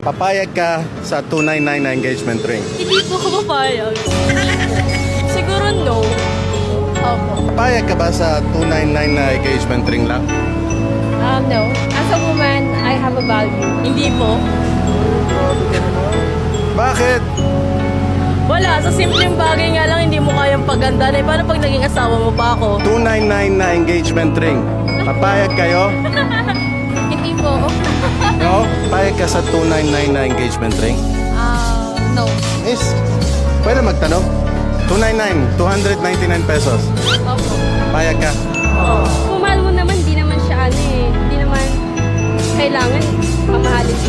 Papayag ka sa 299 na engagement ring. Hindi po ako papayag. Siguro no. Opo. Papayag ka ba sa 299 na engagement ring lang? No. As a woman, I have a value. Hindi po. Bakit? Wala, sa simpleng bagay nga lang hindi mo kayang pagandahan. Paano pag naging asawa mo pa ako? 299 na engagement ring. Papayag kayo? Hindi po. No? Papayag ka sa 299 na engagement ring? No. Miss, pwede magtanong? 299, 299 pesos. Opo. Papayag ka? Kung mahal mo naman, di naman siya ano eh. Di naman kailangan mamahalin.